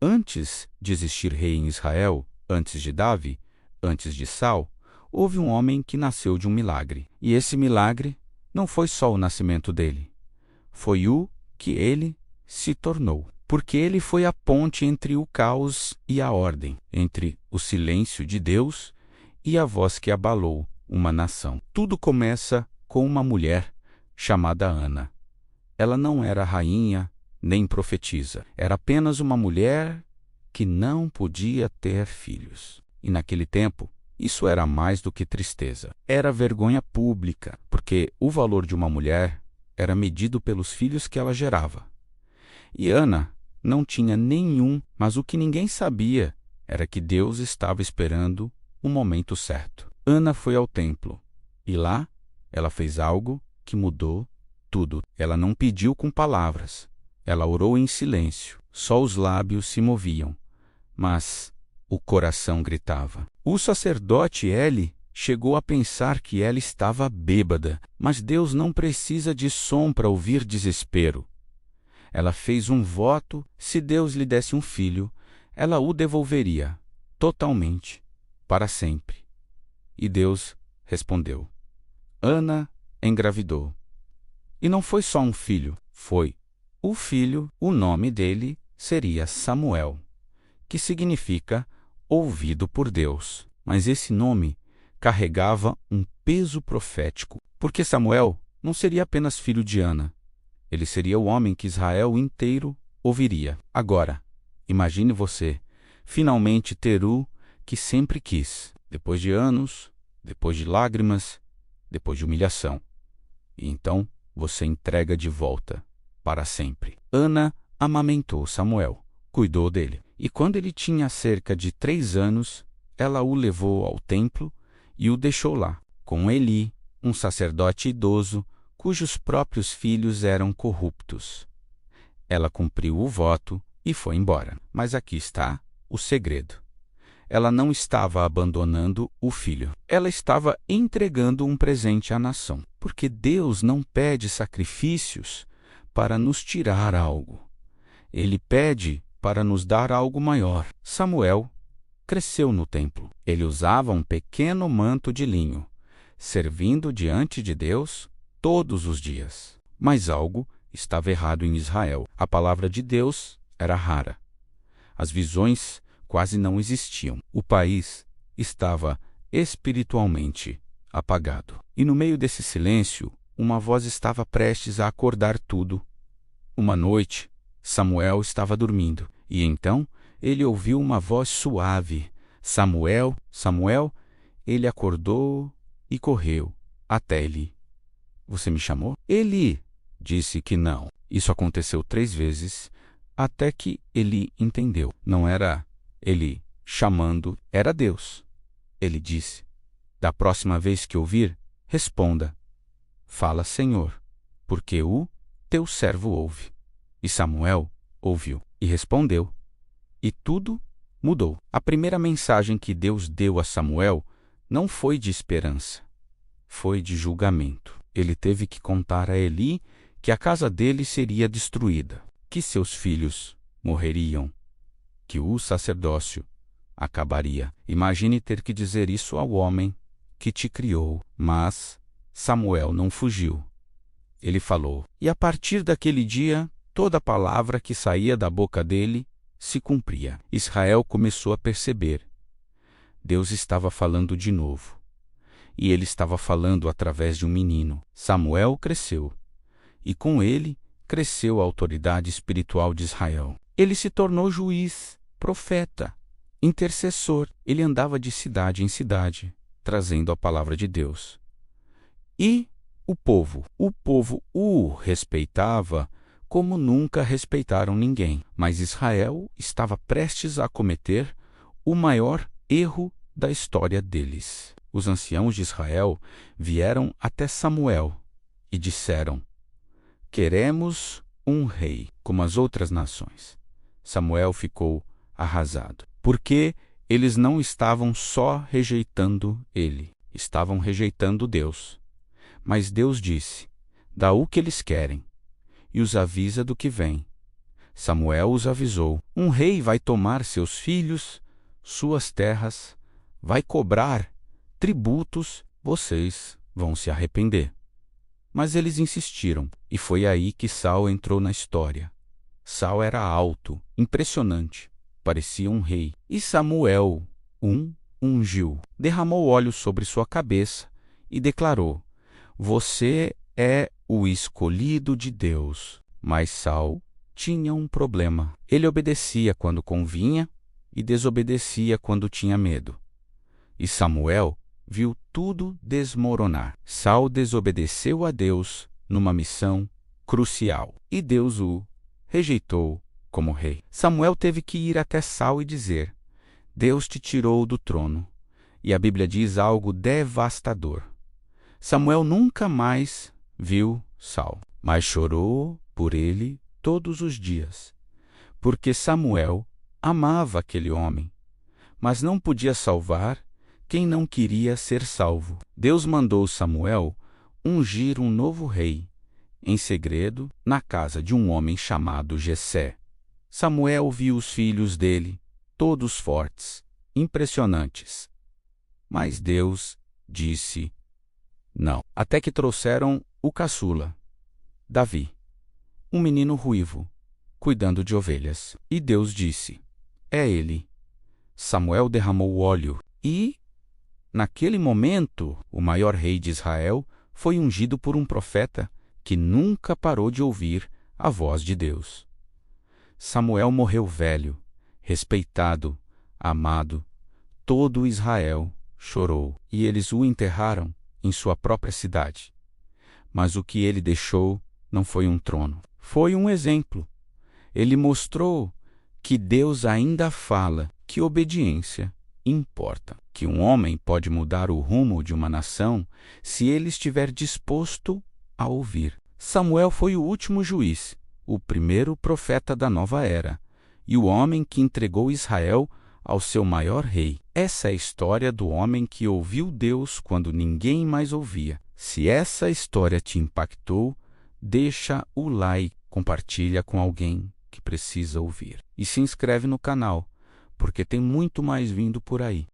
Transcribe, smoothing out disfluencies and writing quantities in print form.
Antes de existir rei em Israel, antes de Davi, antes de Saul, houve um homem que nasceu de um milagre. E esse milagre não foi só o nascimento dele, foi o que ele se tornou. Porque ele foi a ponte entre o caos e a ordem, entre o silêncio de Deus e a voz que abalou uma nação. Tudo começa com uma mulher chamada Ana. Ela não era rainha nem profetisa. Era apenas uma mulher que não podia ter filhos. E naquele tempo, isso era mais do que tristeza. Era vergonha pública, porque o valor de uma mulher era medido pelos filhos que ela gerava. E Ana não tinha nenhum, mas o que ninguém sabia era que Deus estava esperando o momento certo. Ana foi ao templo, e lá ela fez algo que mudou tudo. Ela não pediu com palavras, ela orou em silêncio. Só os lábios se moviam, mas o coração gritava. O sacerdote Eli chegou a pensar que ela estava bêbada, mas Deus não precisa de som para ouvir desespero. Ela fez um voto: se Deus lhe desse um filho, ela o devolveria, totalmente, para sempre. E Deus respondeu. Ana engravidou. E não foi só um filho, foi o filho. O nome dele seria Samuel, que significa ouvido por Deus. Mas esse nome carregava um peso profético, porque Samuel não seria apenas filho de Ana. Ele seria o homem que Israel inteiro ouviria. Agora, imagine você finalmente ter o que sempre quis, depois de anos, depois de lágrimas, depois de humilhação. E então você entrega de volta para sempre. Ana amamentou Samuel, cuidou dele. E quando ele tinha cerca de 3 anos, ela o levou ao templo e o deixou lá, com Eli, um sacerdote idoso, cujos próprios filhos eram corruptos. Ela cumpriu o voto e foi embora. Mas aqui está o segredo. Ela não estava abandonando o filho. Ela estava entregando um presente à nação. Porque Deus não pede sacrifícios para nos tirar algo. Ele pede para nos dar algo maior. Samuel cresceu no templo. Ele usava um pequeno manto de linho, servindo diante de Deus todos os dias. Mas algo estava errado em Israel. A palavra de Deus era rara. As visões quase não existiam. O país estava espiritualmente apagado. E no meio desse silêncio, uma voz estava prestes a acordar tudo. Uma noite, Samuel estava dormindo, e então ele ouviu uma voz suave: Samuel, Samuel. Ele acordou e correu até Eli. Você me chamou? Eli disse que não. Isso aconteceu 3 vezes, até que Eli entendeu. Não era Eli chamando, era Deus. Ele disse: da próxima vez que ouvir, responda: fala, Senhor, porque o teu servo ouve. E Samuel ouviu e respondeu. E tudo mudou. A primeira mensagem que Deus deu a Samuel não foi de esperança, foi de julgamento. Ele teve que contar a Eli que a casa dele seria destruída, que seus filhos morreriam, que o sacerdócio acabaria. Imagine ter que dizer isso ao homem que te criou. Mas Samuel não fugiu. Ele falou, e a partir daquele dia, toda palavra que saía da boca dele se cumpria. Israel começou a perceber. Deus estava falando de novo. E ele estava falando através de um menino. Samuel cresceu. E com ele cresceu a autoridade espiritual de Israel. Ele se tornou juiz, profeta, intercessor. Ele andava de cidade em cidade, trazendo a palavra de Deus. E o povo o respeitava como nunca respeitaram ninguém. Mas Israel estava prestes a cometer o maior erro da história deles. Os anciãos de Israel vieram até Samuel e disseram: queremos um rei, como as outras nações. Samuel ficou arrasado, porque eles não estavam só rejeitando ele, estavam rejeitando Deus. Mas Deus disse: dá o que eles querem, e os avisa do que vem. Samuel os avisou: um rei vai tomar seus filhos, suas terras, vai cobrar tributos, vocês vão se arrepender. Mas eles insistiram, e foi aí que Saul entrou na história. Saul era alto, impressionante, parecia um rei. E Samuel ungiu, derramou óleo sobre sua cabeça e declarou: você é o escolhido de Deus. Mas Saul tinha um problema. Ele obedecia quando convinha e desobedecia quando tinha medo. E Samuel viu tudo desmoronar. Saul desobedeceu a Deus numa missão crucial, e Deus o rejeitou como rei. Samuel teve que ir até Saul e dizer: Deus te tirou do trono. E a Bíblia diz algo devastador. Samuel nunca mais viu Saul, mas chorou por ele todos os dias, porque Samuel amava aquele homem, mas não podia salvar quem não queria ser salvo. Deus mandou Samuel ungir um novo rei, em segredo, na casa de um homem chamado Jessé. Samuel viu os filhos dele, todos fortes, impressionantes. Mas Deus disse não. Até que trouxeram o caçula, Davi, um menino ruivo, cuidando de ovelhas. E Deus disse: é ele. Samuel derramou óleo e, naquele momento, o maior rei de Israel foi ungido por um profeta que nunca parou de ouvir a voz de Deus. Samuel morreu velho, respeitado, amado. Todo Israel chorou e eles o enterraram em sua própria cidade. Mas o que ele deixou não foi um trono, foi um exemplo. Ele mostrou que Deus ainda fala, que obediência importa, que um homem pode mudar o rumo de uma nação se ele estiver disposto a ouvir. Samuel foi o último juiz, o primeiro profeta da nova era, e o homem que entregou Israel ao seu maior rei. Essa é a história do homem que ouviu Deus quando ninguém mais ouvia. Se essa história te impactou, deixa o like, compartilha com alguém que precisa ouvir. E se inscreve no canal, porque tem muito mais vindo por aí.